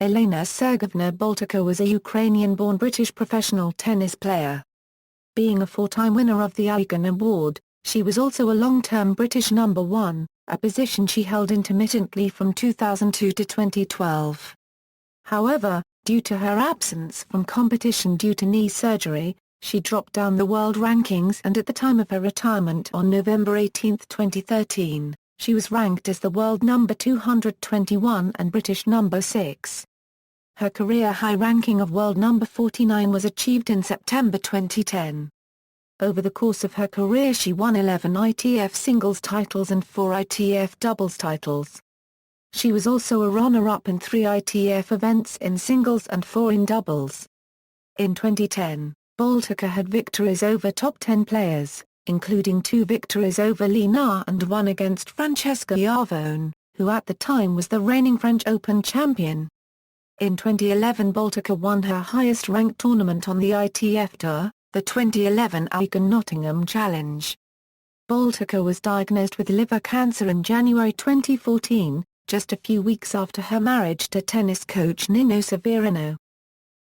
Elena Sergeevna Baltacha was a Ukrainian-born British professional tennis player. Being a four-time winner of the Aegon Award, she was also a long-term British number one, a position she held intermittently from 2002 to 2012. However, due to her absence from competition due to knee surgery, she dropped down the world rankings, and at the time of her retirement on November 18, 2013, she was ranked as the world number 221 and British number 6. Her career high ranking of world number 49 was achieved in September 2010. Over the course of her career she won 11 ITF singles titles and 4 ITF doubles titles. She was also a runner-up in 3 ITF events in singles and 4 in doubles. In 2010, Baltika had victories over top 10 players, including 2 victories over Elena and 1 against Francesca Schiavone, who at the time was the reigning French Open champion. In 2011 Baltika won her highest-ranked tournament on the ITF Tour, the 2011 Aegon Nottingham Challenge. Baltika was diagnosed with liver cancer in January 2014, just a few weeks after her marriage to tennis coach Nino Severino.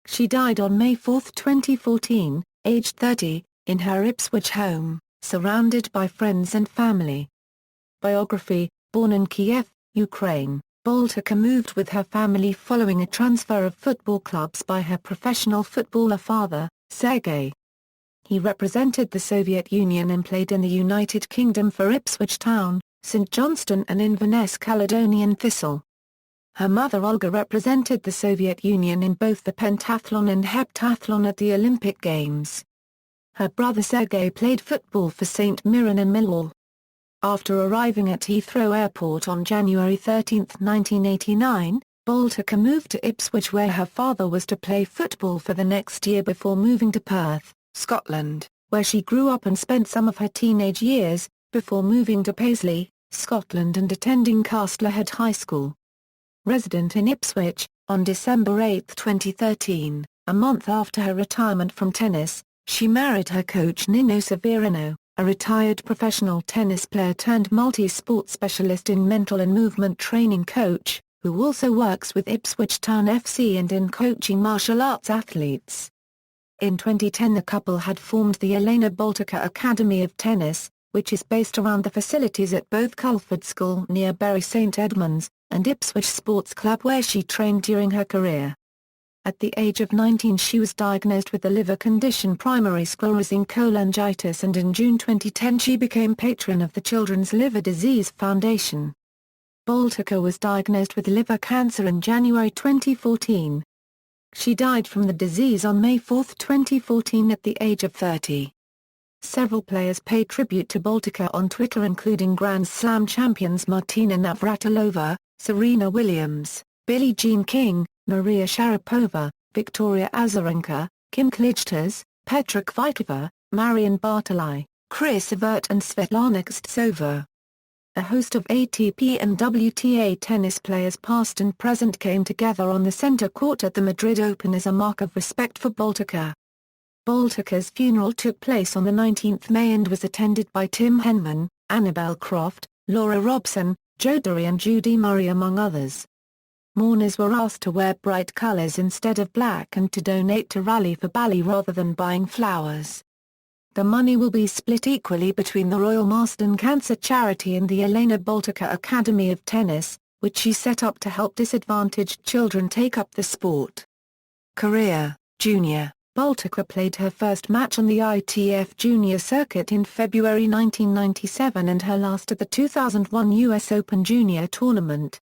She died on May 4, 2014, aged 30, in her Ipswich home, surrounded by friends and family. Biography. Born in Kiev, Ukraine, Baltika moved with her family following a transfer of football clubs by her professional footballer father, Sergei. He represented the Soviet Union and played in the United Kingdom for Ipswich Town, St Johnstone and Inverness Caledonian Thistle. Her mother Olga represented the Soviet Union in both the pentathlon and heptathlon at the Olympic Games. Her brother Sergei played football for St Mirren and Millwall. After arriving at Heathrow Airport on January 13, 1989, Baltika moved to Ipswich where her father was to play football for the next year before moving to Perth, Scotland, where she grew up and spent some of her teenage years, before moving to Paisley, Scotland and attending Castlehead High School. Resident in Ipswich, on December 8, 2013, a month after her retirement from tennis, she married her coach Nino Severino, a retired professional tennis player turned multi-sport specialist in mental and movement training coach, who also works with Ipswich Town FC and in coaching martial arts athletes. In 2010 the couple had formed the Elena Baltacha Academy of Tennis, which is based around the facilities at both Culford School near Bury St Edmunds, and Ipswich Sports Club where she trained during her career. At the age of 19 she was diagnosed with the liver condition primary sclerosing cholangitis, and in June 2010 she became patron of the Children's Liver Disease Foundation. Baltika was diagnosed with liver cancer in January 2014. She died from the disease on May 4, 2014 at the age of 30. Several players paid tribute to Baltika on Twitter, including Grand Slam champions Martina Navratilova, Serena Williams, Billie Jean King, Maria Sharapova, Victoria Azarenka, Kim Clijsters, Petra Kvitova, Marion Bartoli, Chris Evert and Svetlana Kostsova. A host of ATP and WTA tennis players past and present came together on the center court at the Madrid Open as a mark of respect for Baltika. Baltika's funeral took place on the 19th May and was attended by Tim Henman, Annabel Croft, Laura Robson, Joe Derry and Judy Murray among others. Mourners were asked to wear bright colors instead of black and to donate to Rally for Bali rather than buying flowers. The money will be split equally between the Royal Marsden Cancer Charity and the Elena Baltacha Academy of Tennis, which she set up to help disadvantaged children take up the sport. Career. Junior. Baltacha played her first match on the ITF Junior circuit in February 1997 and her last at the 2001 US Open Junior Tournament.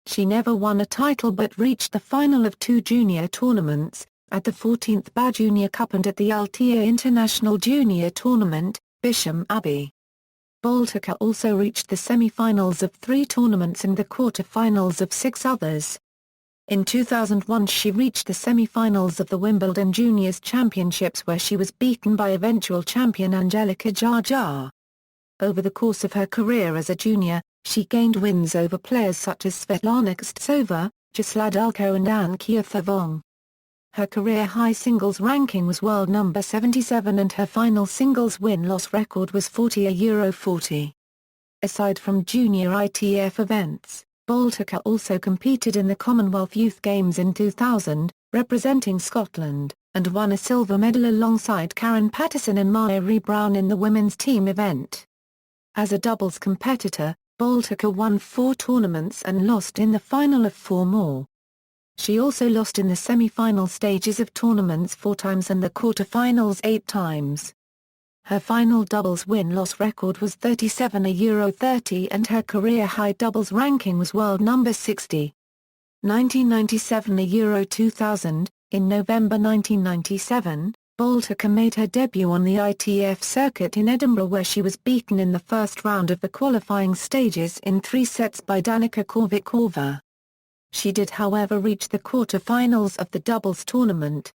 She never won a title but reached the final of 2 junior tournaments, at the 14th BA Junior Cup and at the Aegon International Junior Tournament, Bisham Abbey. Baltika also reached the semi-finals of 3 tournaments and the quarter-finals of 6 others. In 2001 she reached the semi-finals of the Wimbledon Juniors Championships where she was beaten by eventual champion Angelika Jarjar. Over the course of her career as a junior, she gained wins over players such as Svetlana Kostsova, Jasladalko and Ankia Thavong. Her career-high singles ranking was world number 77 and her final singles win-loss record was 40-40. Aside from junior ITF events, Baltika also competed in the Commonwealth Youth Games in 2000, representing Scotland, and won a silver medal alongside Karen Paterson and Mary Brown in the women's team event. As a doubles competitor, Baltika won 4 tournaments and lost in the final of 4 more. She also lost in the semi-final stages of tournaments 4 times and the quarter-finals 8 times. Her final doubles win-loss record was 37-30 and her career-high doubles ranking was world number 60. 1997-2000, in November 1997, Baltika made her debut on the ITF circuit in Edinburgh where she was beaten in the first round of the qualifying stages in 3 sets by Danica Korvikova. She did however reach the quarter-finals of the doubles tournament.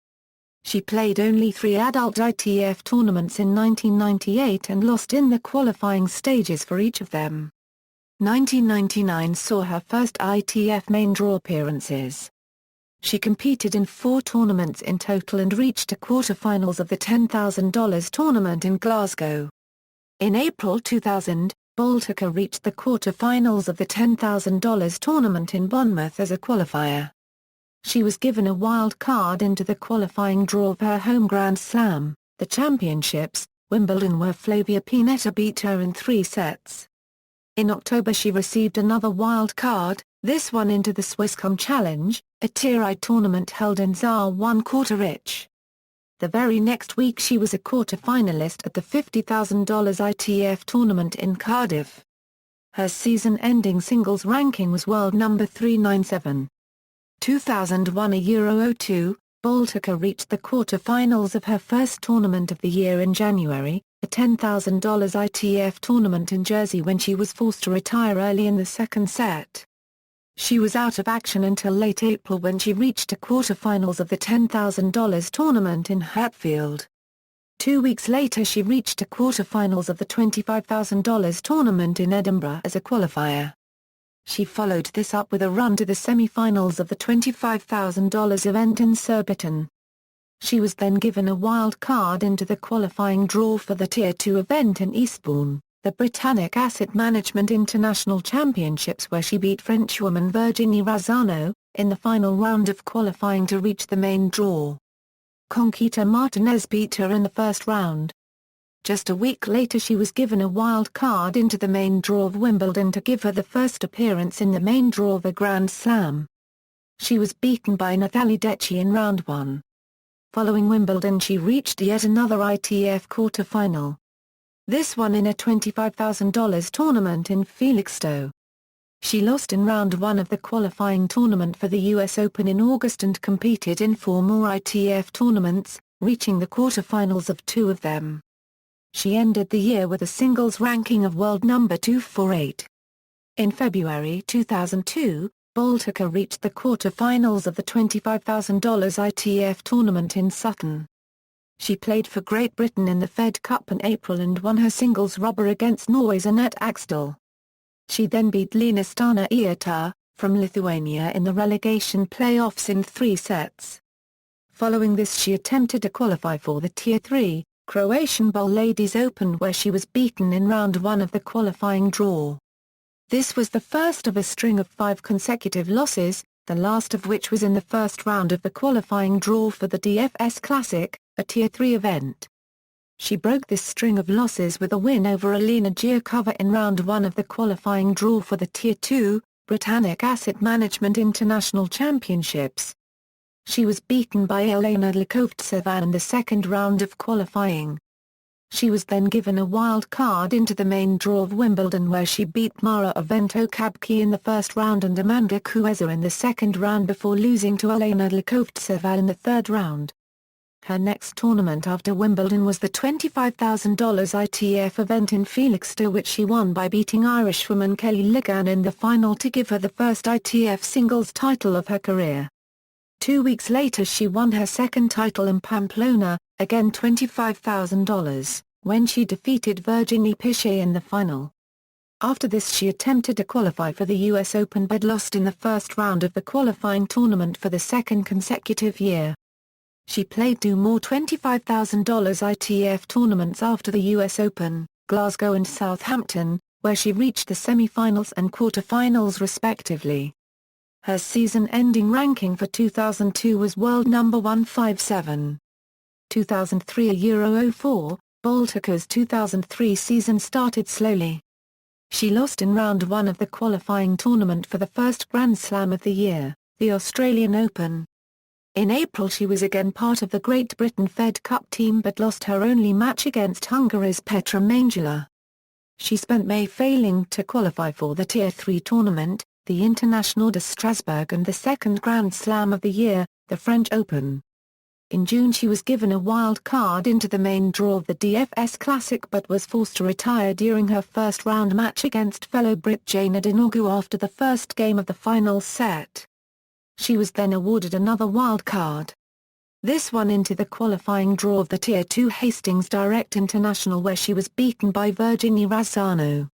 She played only 3 adult ITF tournaments in 1998 and lost in the qualifying stages for each of them. 1999 saw her first ITF main draw appearances. She competed in 4 tournaments in total and reached the quarter-finals of the $10,000 tournament in Glasgow. In April 2000, Baltika reached the quarter-finals of the $10,000 tournament in Bournemouth as a qualifier. She was given a wild card into the qualifying draw of her home Grand Slam, the Championships, Wimbledon where Flavia Pennetta beat her in 3 sets. In October she received another wild card, this one into the Swisscom Challenge, a tier-I tournament held in Saar 1/4. The very next week she was a quarter-finalist at the $50,000 ITF tournament in Cardiff. Her season-ending singles ranking was world number 397. 2001-02, Baltika reached the quarter-finals of her first tournament of the year in January, a $10,000 ITF tournament in Jersey when she was forced to retire early in the second set. She was out of action until late April when she reached the quarter-finals of the $10,000 tournament in Hatfield. 2 weeks later she reached the quarter-finals of the $25,000 tournament in Edinburgh as a qualifier. She followed this up with a run to the semi-finals of the $25,000 event in Surbiton. She was then given a wild card into the qualifying draw for the Tier 2 event in Eastbourne, the Britannic Asset Management International Championships where she beat Frenchwoman Virginie Razzano, in the final round of qualifying to reach the main draw. Conquita Martinez beat her in the first round. Just a week later she was given a wild card into the main draw of Wimbledon to give her the first appearance in the main draw of a Grand Slam. She was beaten by Nathalie Decci in round 1. Following Wimbledon she reached yet another ITF quarter-final. This one in a $25,000 tournament in Felixstowe. She lost in round 1 of the qualifying tournament for the US Open in August and competed in 4 more ITF tournaments, reaching the quarter-finals of 2 of them. She ended the year with a singles ranking of world number 248. In February 2002, Baltika reached the quarter-finals of the $25,000 ITF tournament in Sutton. She played for Great Britain in the Fed Cup in April and won her singles rubber against Norway's Anette Axtell. She then beat Lina Stana Iata, from Lithuania in the relegation playoffs in 3 sets. Following this she attempted to qualify for the Tier 3, Croatian Bowl Ladies Open where she was beaten in round 1 of the qualifying draw. This was the first of a string of 5 consecutive losses, the last of which was in the first round of the qualifying draw for the DFS Classic, a Tier 3 event. She broke this string of losses with a win over Elena Giacova in round 1 of the qualifying draw for the Tier 2, Britannic Asset Management International Championships. She was beaten by Elena Likovtseva in the second round of qualifying. She was then given a wild card into the main draw of Wimbledon where she beat Mara Aventokabki in the first round and Amanda Kueza in the second round before losing to Elena Likovtseva in the third round. Her next tournament after Wimbledon was the $25,000 ITF event in Felixstowe which she won by beating Irishwoman Kelly Ligan in the final to give her the first ITF singles title of her career. 2 weeks later she won her second title in Pamplona, again $25,000, when she defeated Virginie Pichet in the final. After this she attempted to qualify for the US Open but lost in the first round of the qualifying tournament for the second consecutive year. She played 2 more $25,000 ITF tournaments after the US Open, Glasgow and Southampton, where she reached the semi-finals and quarter-finals respectively. Her season-ending ranking for 2002 was world number 157. 2003 Euro 04, Baltacha's 2003 season started slowly. She lost in round 1 of the qualifying tournament for the first Grand Slam of the year, the Australian Open. In April she was again part of the Great Britain Fed Cup team but lost her only match against Hungary's Petra Mangela. She spent May failing to qualify for the Tier 3 tournament, the International de Strasbourg, and the second Grand Slam of the year, the French Open. In June she was given a wild card into the main draw of the DFS Classic but was forced to retire during her first round match against fellow Brit Jana Dinogu after the first game of the final set. She was then awarded another wild card. This one into the qualifying draw of the Tier 2 Hastings Direct International, where she was beaten by Virginie Razzano.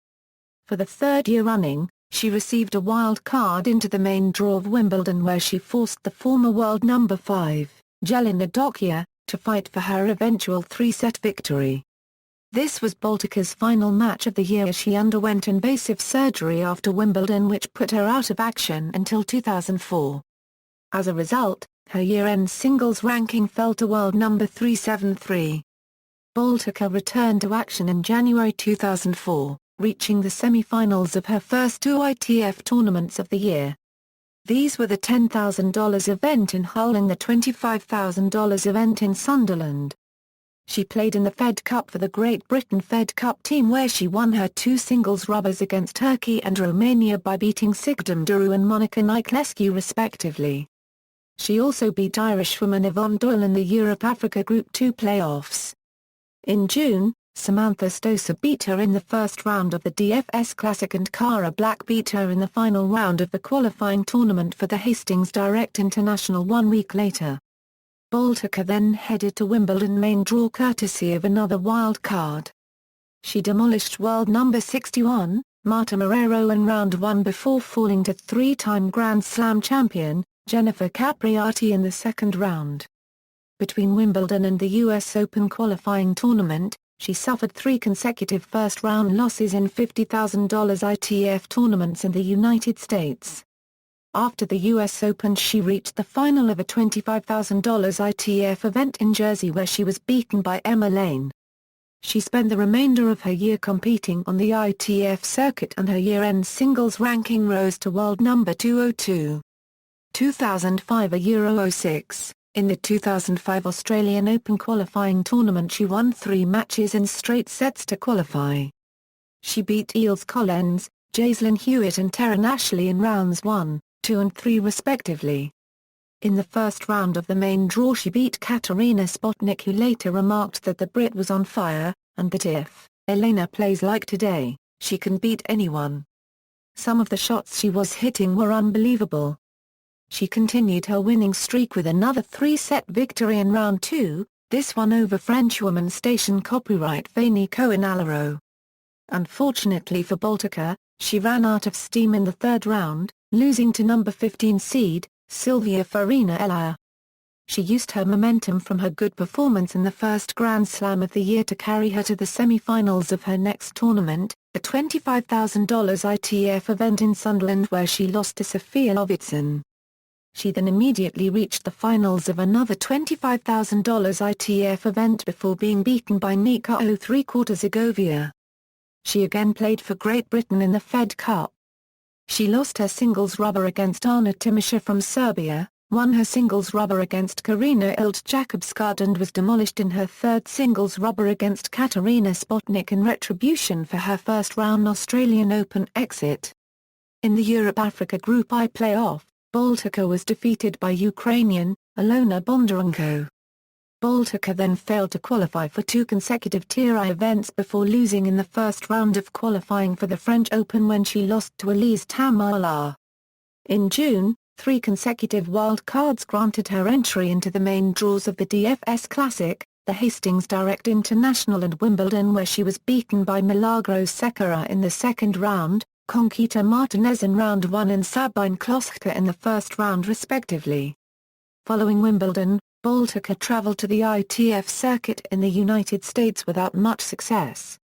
For the third year running, she received a wild card into the main draw of Wimbledon, where she forced the former world number 5, Jelena Baltacha, to fight for her eventual 3-set victory. This was Baltacha's final match of the year as she underwent invasive surgery after Wimbledon, which put her out of action until 2004. As a result, her year-end singles ranking fell to world number 373. Baltacha returned to action in January 2004, reaching the semi-finals of her first 2 ITF tournaments of the year. These were the $10,000 event in Hull and the $25,000 event in Sunderland. She played in the Fed Cup for the Great Britain Fed Cup team, where she won her 2 singles rubbers against Turkey and Romania by beating Sigdam Duru and Monica Niculescu respectively. She also beat Irishwoman Yvonne Doyle in the Europe-Africa Group 2 playoffs. In June, Samantha Stosur beat her in the first round of the DFS Classic and Cara Black beat her in the final round of the qualifying tournament for the Hastings Direct International 1 week later. Baltacha then headed to Wimbledon main draw courtesy of another wild card. She demolished world number 61, Marta Marrero, in round 1 before falling to 3-time Grand Slam champion, Jennifer Capriati, in the second round. Between Wimbledon and the US Open qualifying tournament, she suffered 3 consecutive first-round losses in $50,000 ITF tournaments in the United States. After the US Open she reached the final of a $25,000 ITF event in Jersey, where she was beaten by Emma Lane. She spent the remainder of her year competing on the ITF circuit and her year-end singles ranking rose to world number 202. 2005 Euro 06. In the 2005 Australian Open qualifying tournament she won 3 matches in straight sets to qualify. She beat Eels Collins, Jaislyn Hewitt and Taryn Ashley in rounds 1, 2 and 3 respectively. In the first round of the main draw she beat Katerina Spotnik, who later remarked that the Brit was on fire, and that if Elena plays like today, she can beat anyone. Some of the shots she was hitting were unbelievable. She continued her winning streak with another 3-set victory in round 2, this one over Frenchwoman station copyright Fanny Cohen-Alaro. Unfortunately for Baltacha, she ran out of steam in the third round, losing to number 15 seed, Silvia Farina Elia. She used her momentum from her good performance in the first Grand Slam of the year to carry her to the semi-finals of her next tournament, a $25,000 ITF event in Sunderland, where she lost to Sofia Lovitson. She then immediately reached the finals of another $25,000 ITF event before being beaten by Nika Segovia. She again played for Great Britain in the Fed Cup. She lost her singles rubber against Ana Timisha from Serbia, won her singles rubber against Karina Ildt-Jakobska and was demolished in her third singles rubber against Katerina Spotnik in retribution for her first-round Australian Open exit. In the Europe-Africa Group I playoff, Baltacha was defeated by Ukrainian, Ilona Bondarenko. Baltacha then failed to qualify for 2 consecutive Tier I events before losing in the first round of qualifying for the French Open when she lost to Elise Tamala. In June, 3 consecutive wild cards granted her entry into the main draws of the DFS Classic, the Hastings Direct International and Wimbledon, where she was beaten by Milagros Sekera in the second round, Conquita Martinez in round 1 and Sabine Kloska in the first round respectively. Following Wimbledon, Baltacha traveled to the ITF circuit in the United States without much success.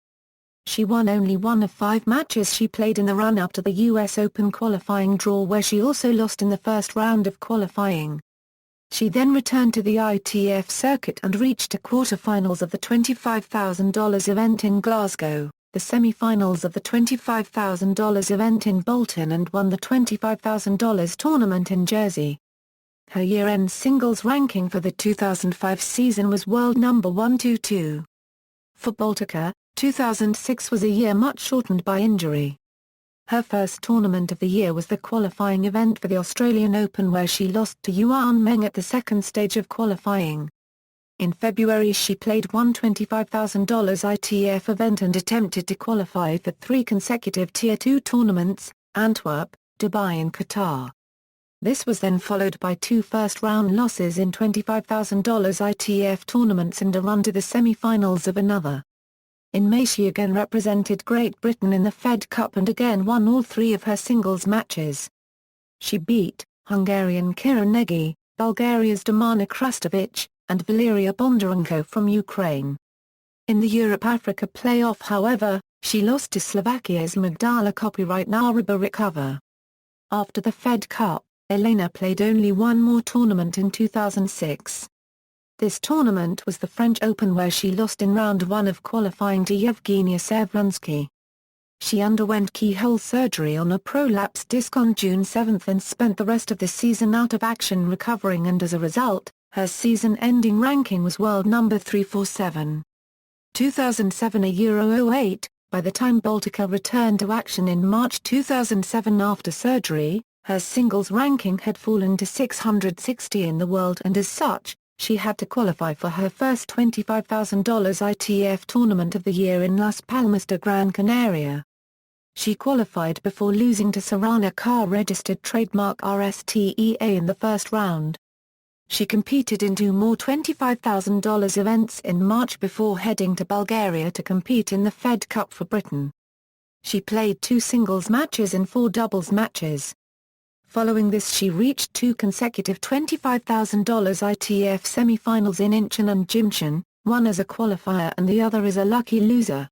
She won only one of 5 matches she played in the run-up to the US Open qualifying draw, where she also lost in the first round of qualifying. She then returned to the ITF circuit and reached the quarter-finals of the $25,000 event in Glasgow, the semi-finals of the $25,000 event in Bolton, and won the $25,000 tournament in Jersey. Her year-end singles ranking for the 2005 season was world number 122. For Baltica, 2006 was a year much shortened by injury. Her first tournament of the year was the qualifying event for the Australian Open, where she lost to Yuan Meng at the second stage of qualifying. In February she played one $25,000 ITF event and attempted to qualify for 3 consecutive Tier 2 tournaments, Antwerp, Dubai and Qatar. This was then followed by 2 first-round losses in $25,000 ITF tournaments and a run to the semi-finals of another. In May she again represented Great Britain in the Fed Cup and again won all 3 of her singles matches. She beat Hungarian Kira Negi, Bulgaria's Domana Krastovic, and Valeria Bondarenko from Ukraine. In the Europe-Africa playoff, however, she lost to Slovakia's Magdala Rybakova. After the Fed Cup, Elena played only one more tournament in 2006. This tournament was the French Open, where she lost in round 1 of qualifying to Yevgenia Sevrunsky. She underwent keyhole surgery on a prolapsed disc on June 7 and spent the rest of the season out of action recovering, and as a result, her season-ending ranking was world number 347. 2007 a Euro 08, by the time Baltica returned to action in March 2007 after surgery, her singles ranking had fallen to 660 in the world, and as such, she had to qualify for her first $25,000 ITF Tournament of the Year in Las Palmas de Gran Canaria. She qualified before losing to Sarana car-registered trademark RSTEA in the first round. She competed in 2 more $25,000 events in March before heading to Bulgaria to compete in the Fed Cup for Britain. She played 2 singles matches and 4 doubles matches. Following this she reached 2 consecutive $25,000 ITF semi-finals in Incheon and Jimcheon, one as a qualifier and the other as a lucky loser.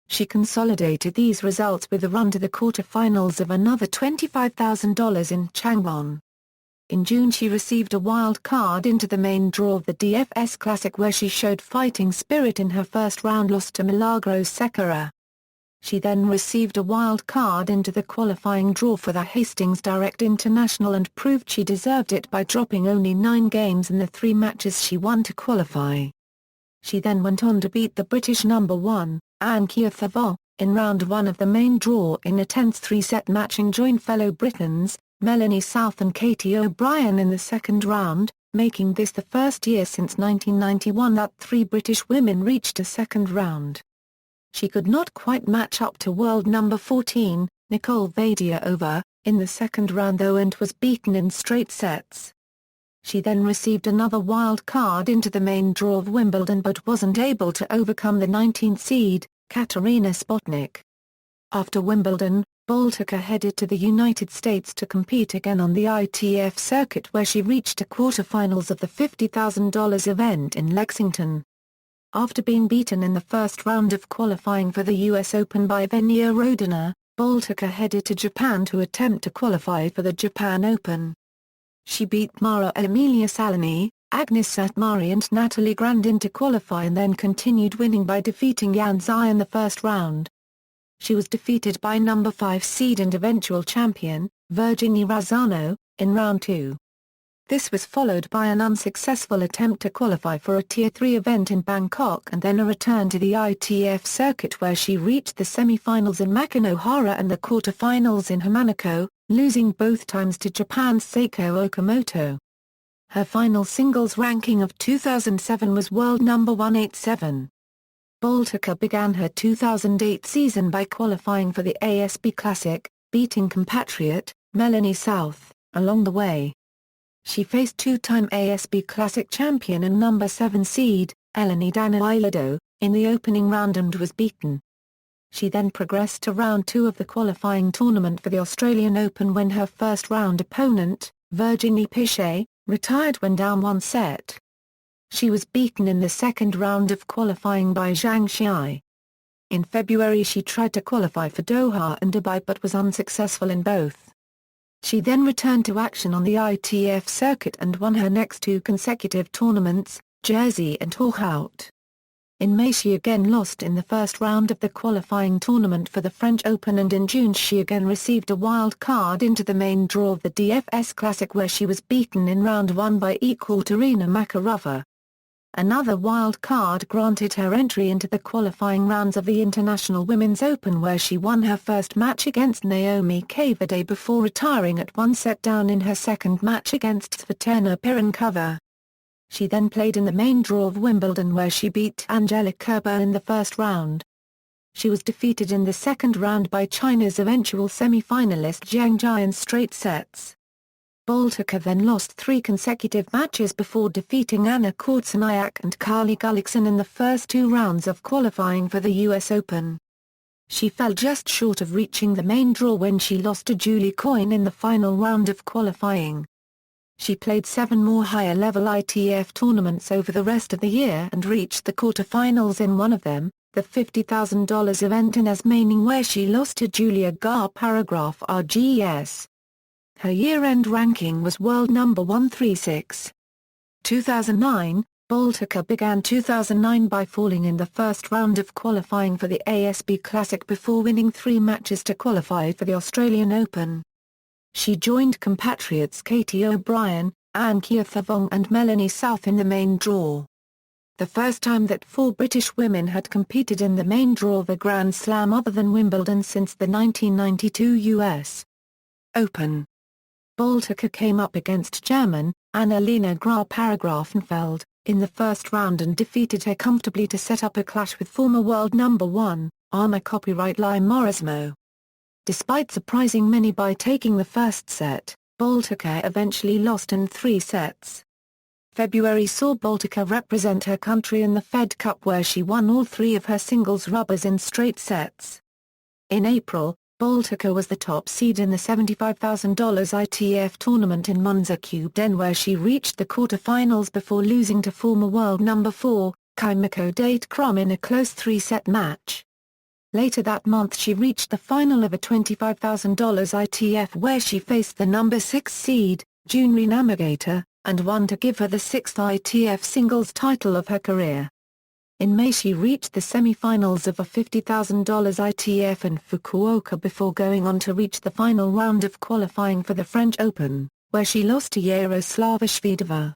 She consolidated these results with a run to the quarter-finals of another $25,000 in Changwon. In June she received a wild card into the main draw of the DFS Classic, where she showed fighting spirit in her first-round loss to Milagros Sekera. She then received a wild card into the qualifying draw for the Hastings Direct International and proved she deserved it by dropping only 9 games in the 3 matches she won to qualify. She then went on to beat the British number 1, Anne Keith-Thavot, in round 1 of the main draw in a tense 3-set match and joined fellow Britons, Melanie South and Katie O'Brien, in the second round, making this the first year since 1991 that 3 British women reached a second round. She could not quite match up to world number 14, Nicole Vadiova, in the second round though, and was beaten in straight sets. She then received another wild card into the main draw of Wimbledon but wasn't able to overcome the 19th seed, Katerina Spotnik. After Wimbledon, Baltica headed to the United States to compete again on the ITF circuit, where she reached a quarter-finals of the $50,000 event in Lexington. After being beaten in the first round of qualifying for the US Open by Evgenia Rodina, Baltica headed to Japan to attempt to qualify for the Japan Open. She beat Mara Emilia Saloni, Agnes Satmari and Natalie Grandin to qualify and then continued winning by defeating Yan Zhai in the first round. She was defeated by number 5 seed and eventual champion, Virginie Razzano, in round 2. This was followed by an unsuccessful attempt to qualify for a Tier 3 event in Bangkok and then a return to the ITF circuit, where she reached the semi-finals in Makinohara and the quarter-finals in Hamanako, losing both times to Japan's Seiko Okamoto. Her final singles ranking of 2007 was world number 187. Baltica began her 2008 season by qualifying for the ASB Classic, beating compatriot, Melanie South, along the way. She faced 2-time ASB Classic champion and number 7 seed, Eleni Danililado, in the opening round and was beaten. She then progressed to round 2 of the qualifying tournament for the Australian Open when her first-round opponent, Virginie Pichet, retired when down 1 set. She was beaten in the second round of qualifying by Zhang Xiai. In February she tried to qualify for Doha and Dubai but was unsuccessful in both. She then returned to action on the ITF circuit and won her next two consecutive tournaments, Jersey and Horhout. In May she again lost in the first round of the qualifying tournament for the French Open, and in June she again received a wild card into the main draw of the DFS Classic where she was beaten in round 1 by Ekaterina Makarova. Another wild card granted her entry into the qualifying rounds of the International Women's Open where she won her first match against Naomi Kavade before retiring at one set down in her second match against Svetlana Pirinkova. She then played in the main draw of Wimbledon where she beat Angelique Kerber in the first round. She was defeated in the second round by China's eventual semi-finalist Zhang Jia in straight sets. Baltica then lost 3 consecutive matches before defeating Anna Kortsuniak and Carly Gullickson in the first 2 rounds of qualifying for the US Open. She fell just short of reaching the main draw when she lost to Julie Coyne in the final round of qualifying. She played 7 more higher-level ITF tournaments over the rest of the year and reached the quarter-finals in one of them, the $50,000 event in Esmaning where she lost to Julia Gar-Paragraph RGS. Her year-end ranking was world number 136. 2009, Baltica began 2009 by falling in the first round of qualifying for the ASB Classic before winning 3 matches to qualify for the Australian Open. She joined compatriots Katie O'Brien, Ankia Thavong and Melanie South in the main draw. The first time that 4 British women had competed in the main draw of a Grand Slam other than Wimbledon since the 1992 US Open. Baltica came up against German, Annalena Graf-Paragrafenfeld, in the first round and defeated her comfortably to set up a clash with former world number 1, Arma copyright Lai Morismo. Despite surprising many by taking the first set, Baltica eventually lost in 3 sets. February saw Baltica represent her country in the Fed Cup where she won all 3 of her singles rubbers in straight sets. In April, Baltica was the top seed in the $75,000 ITF tournament in Monza Cubden where she reached the quarter-finals before losing to former world number 4, Kimiko Date-Crum in a close 3-set match. Later that month she reached the final of a $25,000 ITF where she faced the number 6 seed, Junri Namagata, and won to give her the 6th ITF singles title of her career. In May she reached the semi-finals of a $50,000 ITF in Fukuoka before going on to reach the final round of qualifying for the French Open, where she lost to Yaroslava Shvedova.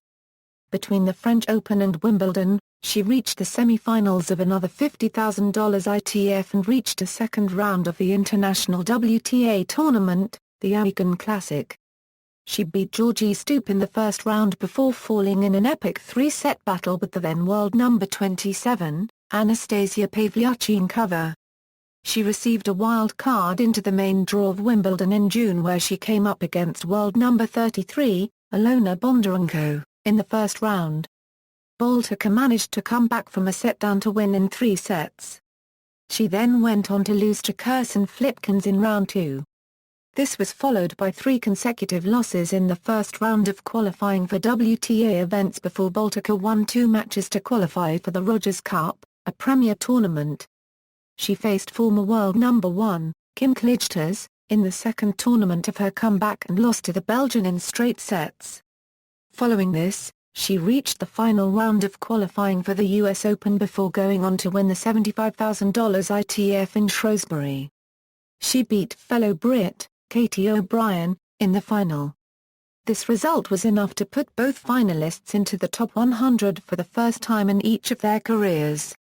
Between the French Open and Wimbledon, she reached the semi-finals of another $50,000 ITF and reached a second round of the International WTA tournament, the Aegon Classic. She beat Georgie Stoup in the first round before falling in an epic 3-set battle with the then world number 27, Anastasia Pavlyuchenkova. She received a wild card into the main draw of Wimbledon in June where she came up against world number 33, Ilona Bondarenko, in the first round. Baltica managed to come back from a set down to win in 3 sets. She then went on to lose to Kirsten Flipkens in round 2. This was followed by 3 consecutive losses in the first round of qualifying for WTA events before Baltica won 2 matches to qualify for the Rogers Cup, a premier tournament. She faced former world number 1, Kim Clijsters, in the second tournament of her comeback and lost to the Belgian in straight sets. Following this, she reached the final round of qualifying for the US Open before going on to win the $75,000 ITF in Shrewsbury. She beat fellow Brit, Katie O'Brien, in the final. This result was enough to put both finalists into the top 100 for the first time in each of their careers.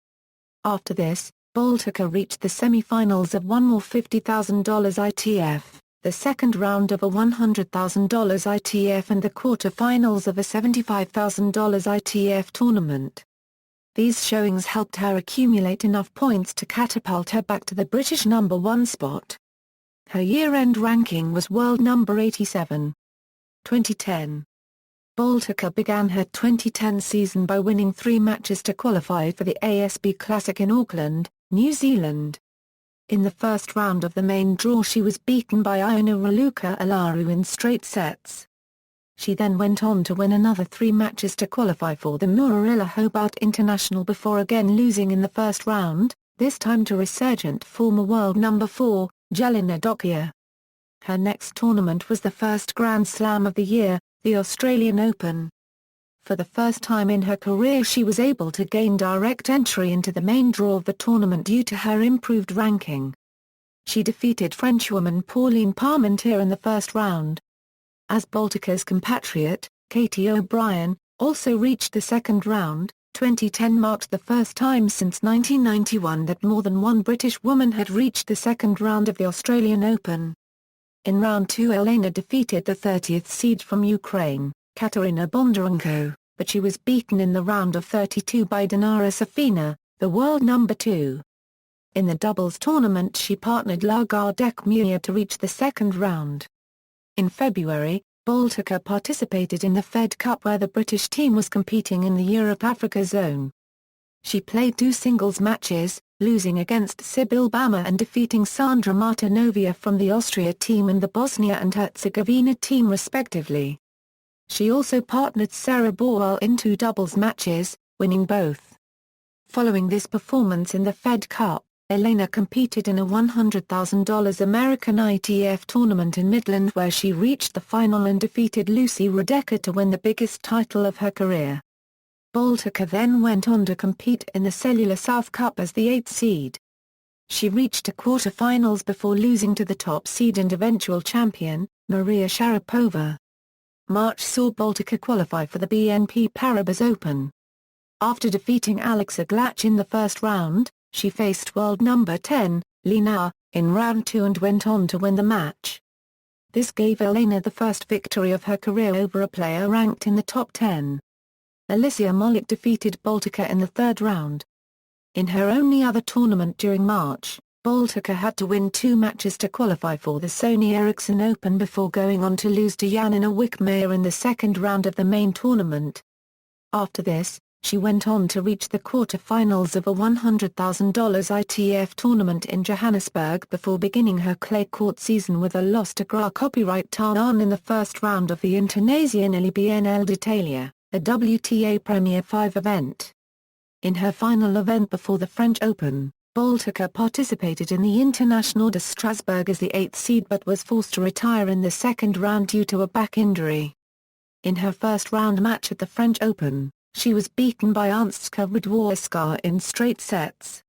After this, Baltica reached the semi-finals of one more $50,000 ITF, the second round of a $100,000 ITF and the quarter-finals of a $75,000 ITF tournament. These showings helped her accumulate enough points to catapult her back to the British number 1 spot. Her year-end ranking was world number 87. 2010. Baltica began her 2010 season by winning 3 matches to qualify for the ASB Classic in Auckland, New Zealand. In the first round of the main draw she was beaten by Iona Raluca Alaru in straight sets. She then went on to win another 3 matches to qualify for the Muirilla Hobart International before again losing in the first round, this time to resurgent former world number 4, Elena Baltacha. Her next tournament was the first Grand Slam of the year, the Australian Open. For the first time in her career she was able to gain direct entry into the main draw of the tournament due to her improved ranking. She defeated Frenchwoman Pauline Parmentier in the first round. As Baltacha's compatriot, Katie O'Brien, also reached the second round, 2010 marked the first time since 1991 that more than one British woman had reached the second round of the Australian Open. In round 2 Elena defeated the 30th seed from Ukraine, Katerina Bondarenko, but she was beaten in the round of 32 by Dinara Safina, the world number 2. In the doubles tournament she partnered Lagardec Muir to reach the second round. In February, Baltacha participated in the Fed Cup where the British team was competing in the Europe-Africa zone. She played 2 singles matches, losing against Sibyl Bama and defeating Sandra Martinovia from the Austria team and the Bosnia and Herzegovina team respectively. She also partnered Sarah Borwell in 2 doubles matches, winning both. Following this performance in the Fed Cup, Elena competed in a $100,000 American ITF tournament in Midland where she reached the final and defeated Lucy Radecka to win the biggest title of her career. Baltacha then went on to compete in the Cellular South Cup as the 8th seed. She reached the quarter-finals before losing to the top seed and eventual champion, Maria Sharapova. March saw Baltacha qualify for the BNP Paribas Open. After defeating Alexa Glach in the first round, she faced world number 10, Li Na, in round 2 and went on to win the match. This gave Elena the first victory of her career over a player ranked in the top 10. Alicia Molik defeated Baltacha in the third round. In her only other tournament during March, Baltacha had to win 2 matches to qualify for the Sony Ericsson Open before going on to lose to Janina Wickmeyer in the second round of the main tournament. After this, she went on to reach the quarter-finals of a $100,000 ITF tournament in Johannesburg before beginning her clay court season with a loss to Gra Copyright Tarnan in the first round of the Internazionale BNL d'Italia, a WTA Premier 5 event. In her final event before the French Open, Baltacha participated in the International de Strasbourg as the 8th seed but was forced to retire in the second round due to a back injury. In her first round match at the French Open, she was beaten by Ansgar Radwanska in straight sets.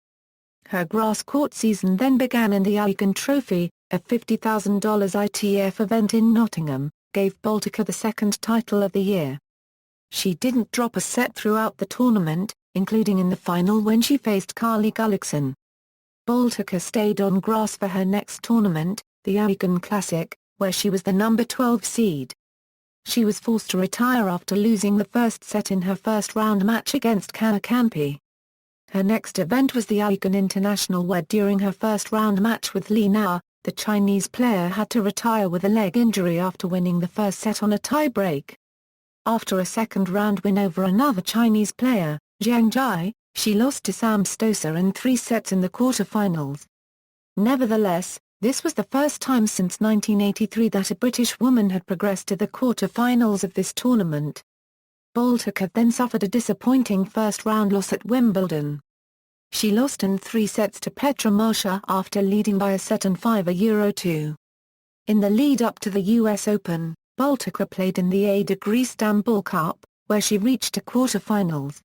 Her grass court season then began and the Aegon Trophy, a $50,000 ITF event in Nottingham, gave Baltacha the second title of the year. She didn't drop a set throughout the tournament, including in the final when she faced Carly Gullickson. Baltacha stayed on grass for her next tournament, the Aegon Classic, where she was the number 12 seed. She was forced to retire after losing the first set in her first round match against Kana Kampi. Her next event was the Aegon International where during her first round match with Li Na, the Chinese player had to retire with a leg injury after winning the first set on a tie-break. After a second round win over another Chinese player, Zhang Jai, she lost to Sam Stosur in 3 sets in the quarter-finals. Nevertheless, this was the first time since 1983 that a British woman had progressed to the quarter-finals of this tournament. Baltacha then suffered a disappointing first-round loss at Wimbledon. She lost in 3 sets to Petra Marcia after leading by a set and 5-2. In the lead-up to the US Open, Baltacha played in the Istanbul Cup, where she reached the quarter-finals.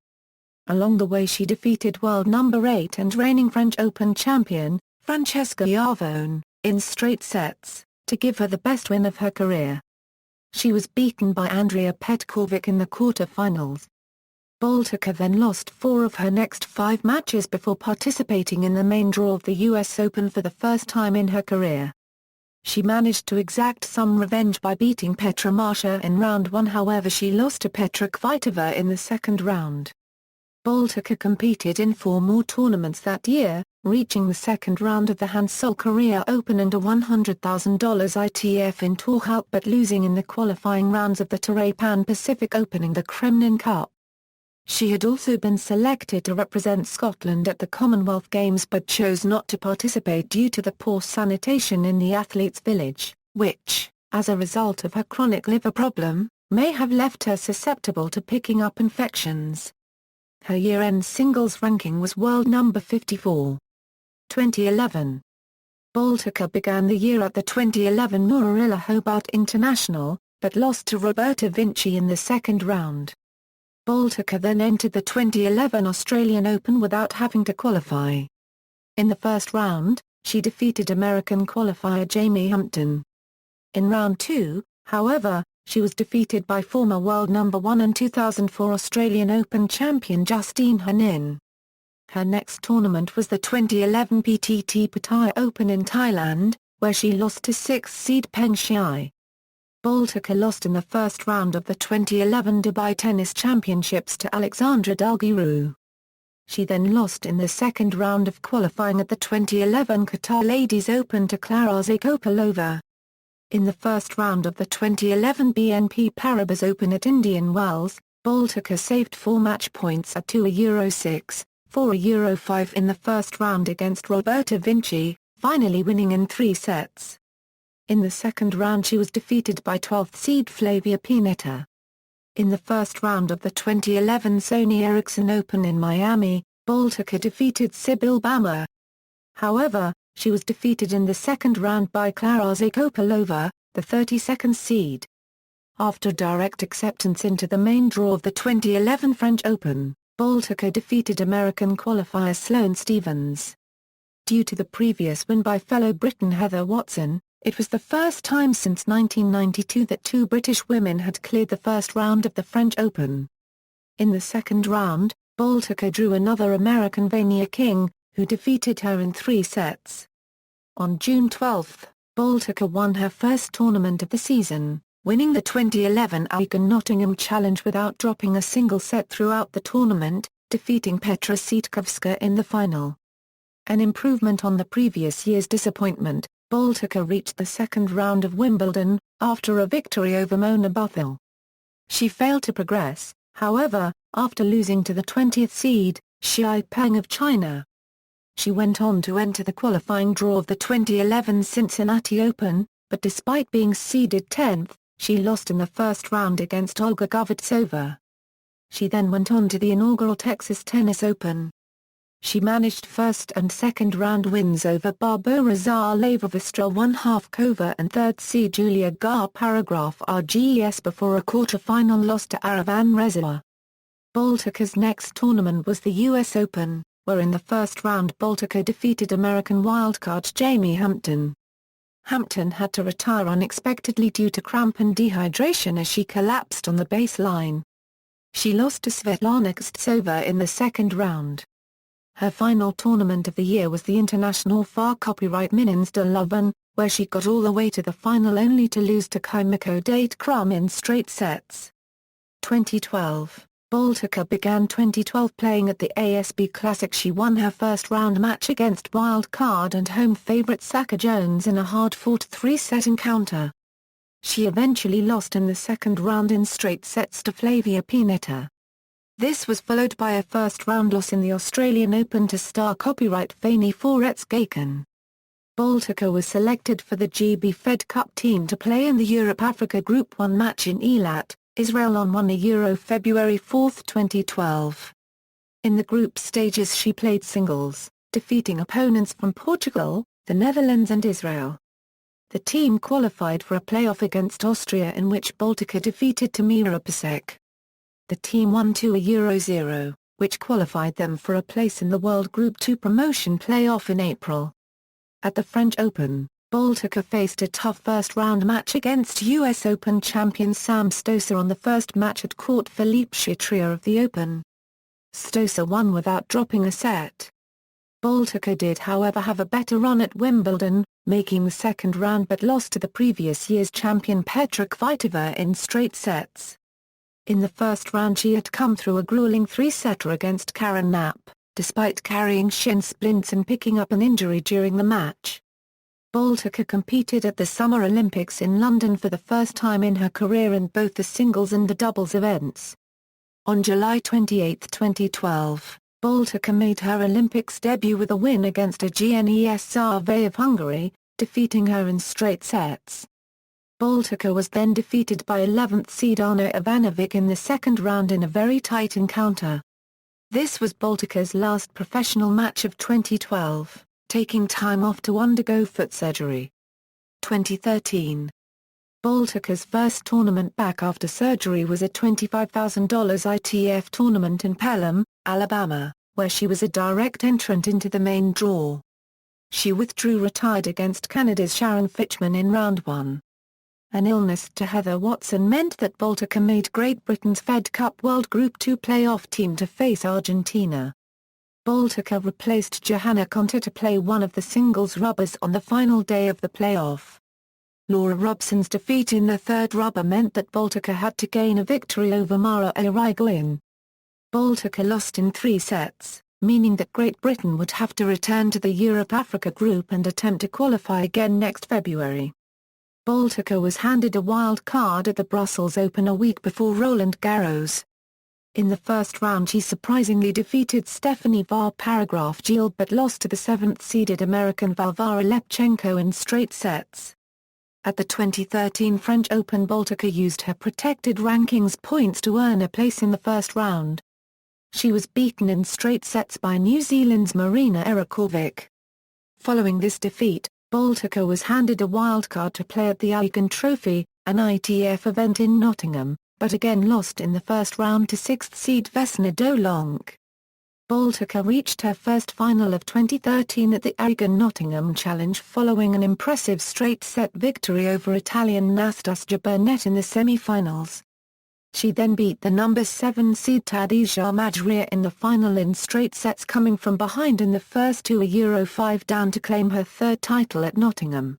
Along the way she defeated world number 8 and reigning French Open champion, Francesca Schiavone, in straight sets, to give her the best win of her career. She was beaten by Andrea Petkovic in the quarter-finals. Baltacha then lost 4 of her next 5 matches before participating in the main draw of the US Open for the first time in her career. She managed to exact some revenge by beating Petra Marcia in round 1, however she lost to Petra Kvitova in the second round. Baltacha competed in 4 more tournaments that year, reaching the second round of the Hansol Korea Open and a $100,000 ITF in Torhout but losing in the qualifying rounds of the Toray Pan Pacific Open and the Kremlin Cup. She had also been selected to represent Scotland at the Commonwealth Games but chose not to participate due to the poor sanitation in the athletes' village, which, as a result of her chronic liver problem, may have left her susceptible to picking up infections. Her year-end singles ranking was world number 54. 2011. Baltika began the year at the 2011 Moorilla Hobart International, but lost to Roberta Vinci in the second round. Baltika then entered the 2011 Australian Open without having to qualify. In the first round, she defeated American qualifier Jamie Hampton. In round 2, however, she was defeated by former world number 1 and 2004 Australian Open champion Justine Henin. Her next tournament was the 2011 PTT Pattaya Open in Thailand, where she lost to 6th seed Peng Shuai. Baltika lost in the first round of the 2011 Dubai Tennis Championships to Alexandra Dalgiru. She then lost in the second round of qualifying at the 2011 Qatar Ladies Open to Klara Zakopalova. In the first round of the 2011 BNP Paribas Open at Indian Wells, Baltika saved 4 match points at €6, 4 €5 in the first round against Roberta Vinci, finally winning in 3 sets. In the second round she was defeated by 12th seed Flavia Pennetta. In the first round of the 2011 Sony Ericsson Open in Miami, Baltika defeated Sibyl Bammer. However, she was defeated in the second round by Klara Zakopalova, the 32nd seed. After direct acceptance into the main draw of the 2011 French Open, Baltika defeated American qualifier Sloane Stephens. Due to the previous win by fellow Briton Heather Watson, it was the first time since 1992 that 2 British women had cleared the first round of the French Open. In the second round, Baltika drew another American Vania King, who defeated her in 3 sets. On June 12, Baltika won her first tournament of the season, winning the 2011 Aegon Nottingham Challenge without dropping a single set throughout the tournament, defeating Petra Sitkovska in the final. An improvement on the previous year's disappointment, Baltika reached the second round of Wimbledon, after a victory over Mona Bothell. She failed to progress, however, after losing to the 20th seed, Xi Peng of China. She went on to enter the qualifying draw of the 2011 Cincinnati Open, but despite being seeded 10th, she lost in the first round against Olga Gavitsova. She then went on to the inaugural Texas Tennis Open. She managed first and second round wins over Barbora Zaleva One-Half-Kova and third seed Julia Gar-Paragraph RGES before a quarter-final loss to Aravan Rezaiwa. Baltika's next tournament was the US Open, where in the first round Baltika defeated American wildcard Jamie Hampton. Hampton had to retire unexpectedly due to cramp and dehydration as she collapsed on the baseline. She lost to Svetlana Kostsova in the second round. Her final tournament of the year was the International Far Copyright Minins de Louvain, where she got all the way to the final only to lose to Kimiko Date-Krum in straight sets. 2012, Baltika began 2012 playing at the ASB Classic. She won her first round match against wildcard and home favourite Saka Jones in a hard-fought 3-set encounter. She eventually lost in the second round in straight sets to Flavia Pennetta. This was followed by a first-round loss in the Australian Open to star copyright Fani Foretz-Gaken. Baltika was selected for the GB Fed Cup team to play in the Europe-Africa Group 1 match in Eilat, Israel on 1 Euro February 4, 2012. In the group stages she played singles, defeating opponents from Portugal, the Netherlands and Israel. The team qualified for a playoff against Austria in which Baltika defeated Tamira Pasek. The team won 2 Euro, which qualified them for a place in the World Group 2 promotion playoff in April. At the French Open, Baltika faced a tough first-round match against US Open champion Sam Stosur on the first match at court Philippe Chatrier of the Open. Stosur won without dropping a set. Baltika did however have a better run at Wimbledon, making the second round but lost to the previous year's champion Petra Kvitova in straight sets. In the first round she had come through a grueling 3-setter against Karen Knapp, despite carrying shin splints and picking up an injury during the match. Baltika competed at the Summer Olympics in London for the first time in her career in both the singles and the doubles events. On July 28, 2012, Baltika made her Olympics debut with a win against Agnes Sarve of Hungary, defeating her in straight sets. Baltika was then defeated by 11th seed Ana Ivanovic in the second round in a very tight encounter. This was Baltika's last professional match of 2012. taking time off to undergo foot surgery. 2013. Baltacha's first tournament back after surgery was a $25,000 ITF tournament in Pelham, Alabama, where she was a direct entrant into the main draw. She retired against Canada's Sharon Fitchman in round 1. An illness to Heather Watson meant that Baltacha made Great Britain's Fed Cup World Group 2 playoff team to face Argentina. Baltacha replaced Johanna Konta to play one of the singles rubbers on the final day of the playoff. Laura Robson's defeat in the third rubber meant that Baltacha had to gain a victory over Mara Irigoyen. Baltacha lost in 3 sets, meaning that Great Britain would have to return to the Europe-Africa group and attempt to qualify again next February. Baltacha was handed a wild card at the Brussels Open a week before Roland Garros. In the first round she surprisingly defeated Stephanie Var-Paragraph-Gil but lost to the 7th-seeded American Varvara Lepchenko in straight sets. At the 2013 French Open, Baltacha used her protected rankings points to earn a place in the first round. She was beaten in straight sets by New Zealand's Marina Erakovic. Following this defeat, Baltacha was handed a wildcard to play at the Aegon Trophy, an ITF event in Nottingham, but again lost in the first round to 6th seed Vesna Dolonc. Baltacha reached her first final of 2013 at the Aegon Nottingham Challenge following an impressive straight-set victory over Italian Nastasia Burnett in the semi-finals. She then beat the number 7 seed Tadija Majria in the final in straight sets, coming from behind in the first 2 Euro-5 down to claim her third title at Nottingham.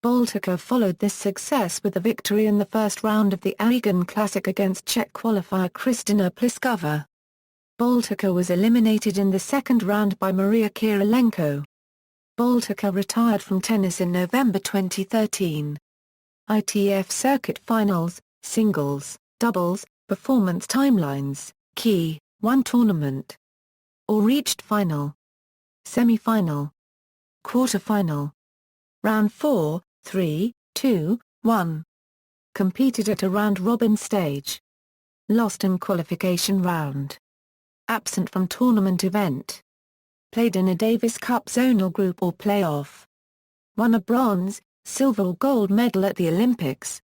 Baltacha followed this success with a victory in the first round of the Aegon Classic against Czech qualifier Kristina Pliskova. Baltacha was eliminated in the second round by Maria Kirilenko. Baltacha retired from tennis in November 2013. ITF Circuit Finals, Singles, Doubles, Performance Timelines, Key, 1 tournament. Or reached final. Semi-final. Quarter-final. Round 4, 3, 2, 1. Competed at a round-robin stage. Lost in qualification round. Absent from tournament event. Played in a Davis Cup zonal group or playoff. Won a bronze, silver or gold medal at the Olympics.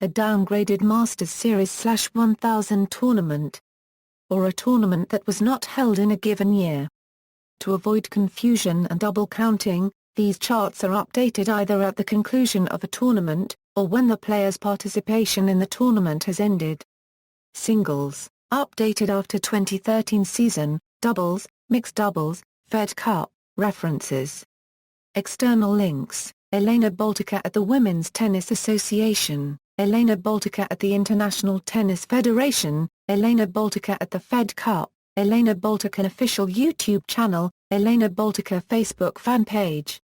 A downgraded Masters Series/1000 tournament. Or a tournament that was not held in a given year. To avoid confusion and double counting, these charts are updated either at the conclusion of a tournament, or when the player's participation in the tournament has ended. Singles, updated after 2013 season, doubles, mixed doubles, Fed Cup, references. External links, Elena Baltacha at the Women's Tennis Association, Elena Baltacha at the International Tennis Federation, Elena Baltacha at the Fed Cup, Elena Baltacha official YouTube channel, Elena Baltacha Facebook fan page.